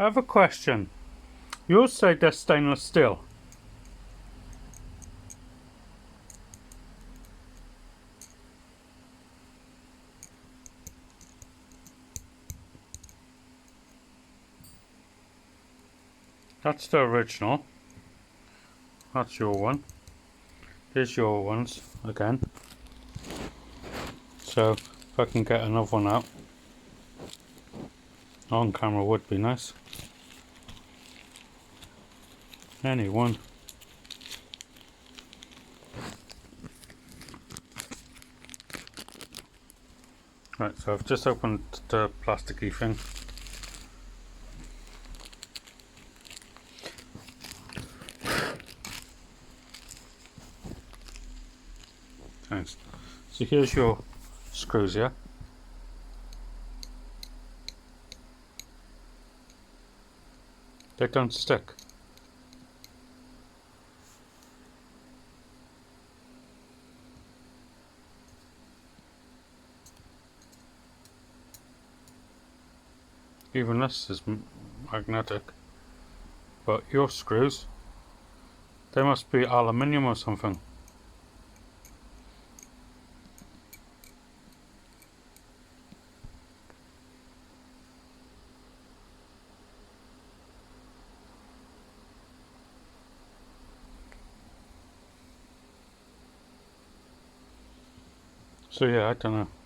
I have a question. You say they're stainless steel. That's the original. That's your one. Here's your ones again. So if I can get another one out on camera would be nice. Any one. Right, so I've just opened the plasticky thing. Thanks. So here's your screws, yeah? They don't stick. Even this is magnetic. But your screws, they must be aluminium or something. So yeah, I don't know.